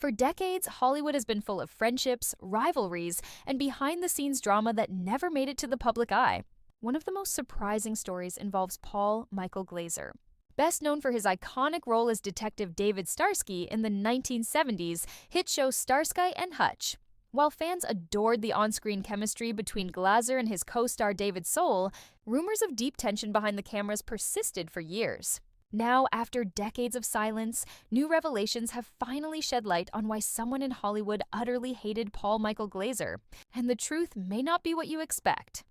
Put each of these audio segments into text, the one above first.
For decades, Hollywood has been full of friendships, rivalries, and behind-the-scenes drama that never made it to the public eye. One of the most surprising stories involves Paul Michael Glaser. Best known for his iconic role as Detective David Starsky in the 1970s hit show Starsky and Hutch. While fans adored the on-screen chemistry between Glaser and his co-star David Soul, rumors of deep tension behind the cameras persisted for years. Now, after decades of silence, new revelations have finally shed light on why someone in Hollywood utterly hated Paul Michael Glaser, and the truth may not be what you expect.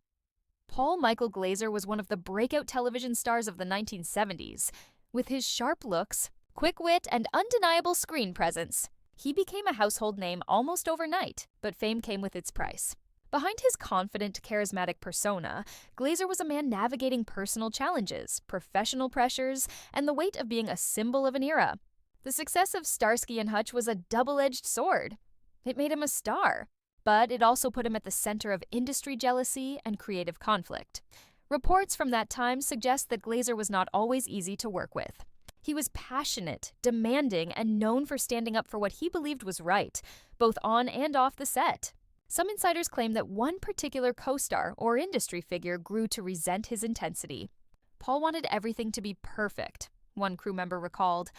Paul Michael Glaser was one of the breakout television stars of the 1970s. With his sharp looks, quick wit, and undeniable screen presence, he became a household name almost overnight, but fame came with its price. Behind his confident, charismatic persona, Glaser was a man navigating personal challenges, professional pressures, and the weight of being a symbol of an era. The success of Starsky and Hutch was a double-edged sword. It made him a star, but it also put him at the center of industry jealousy and creative conflict. Reports from that time suggest that Glaser was not always easy to work with. He was passionate, demanding, and known for standing up for what he believed was right, both on and off the set. Some insiders claim that one particular co-star or industry figure grew to resent his intensity. Paul wanted everything to be perfect, one crew member recalled.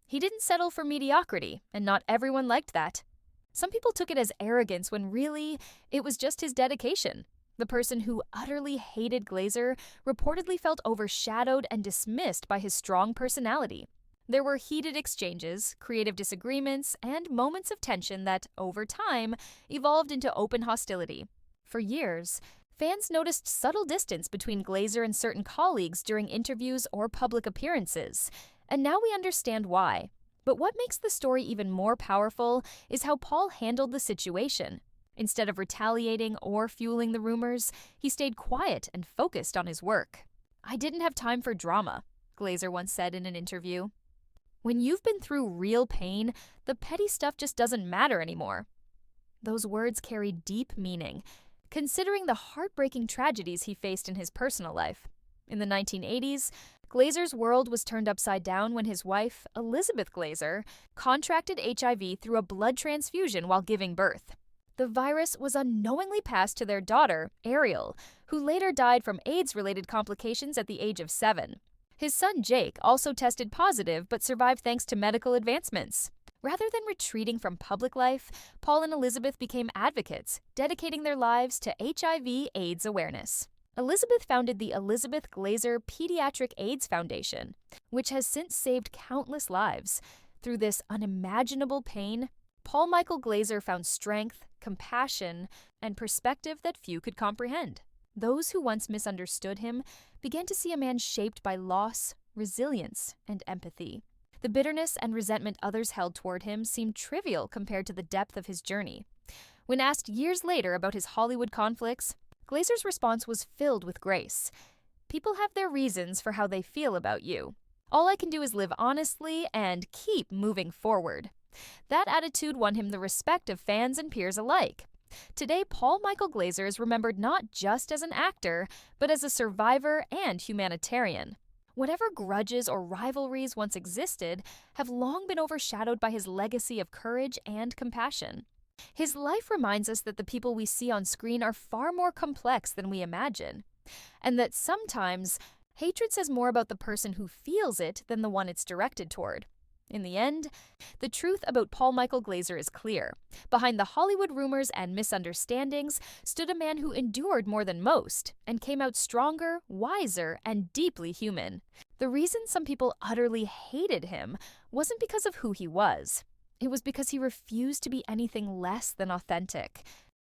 He didn't settle for mediocrity, and not everyone liked that. Some people took it as arrogance when really, it was just his dedication. The person who utterly hated Glaser reportedly felt overshadowed and dismissed by his strong personality. There were heated exchanges, creative disagreements, and moments of tension that, over time, evolved into open hostility. For years, fans noticed subtle distance between Glaser and certain colleagues during interviews or public appearances, and now we understand why. But what makes the story even more powerful is how Paul handled the situation. Instead of retaliating or fueling the rumors, he stayed quiet and focused on his work. "I didn't have time for drama," Glaser once said in an interview. When you've been through real pain, the petty stuff just doesn't matter anymore. Those words carry deep meaning, considering the heartbreaking tragedies he faced in his personal life. In the 1980s, Glaser's world was turned upside down when his wife, Elizabeth Glaser, contracted HIV through a blood transfusion while giving birth. The virus was unknowingly passed to their daughter, Ariel, who later died from AIDS-related complications at the age of 7. His son Jake also tested positive but survived thanks to medical advancements. Rather than retreating from public life, Paul and Elizabeth became advocates, dedicating their lives to HIV/AIDS awareness. Elizabeth founded the Elizabeth Glaser Pediatric AIDS Foundation, which has since saved countless lives. Through this unimaginable pain, Paul Michael Glaser found strength, compassion, and perspective that few could comprehend. Those who once misunderstood him began to see a man shaped by loss, resilience, and empathy. The bitterness and resentment others held toward him seemed trivial compared to the depth of his journey. When asked years later about his Hollywood conflicts, Glaser's response was filled with grace. "People have their reasons for how they feel about you. All I can do is live honestly and keep moving forward." That attitude won him the respect of fans and peers alike. Today, Paul Michael Glaser is remembered not just as an actor, but as a survivor and humanitarian. Whatever grudges or rivalries once existed have long been overshadowed by his legacy of courage and compassion. His life reminds us that the people we see on screen are far more complex than we imagine, and that sometimes hatred says more about the person who feels it than the one it's directed toward. In the end, the truth about Paul Michael Glaser is clear. Behind the Hollywood rumors and misunderstandings stood a man who endured more than most and came out stronger, wiser, and deeply human. The reason some people utterly hated him wasn't because of who he was. It was because he refused to be anything less than authentic.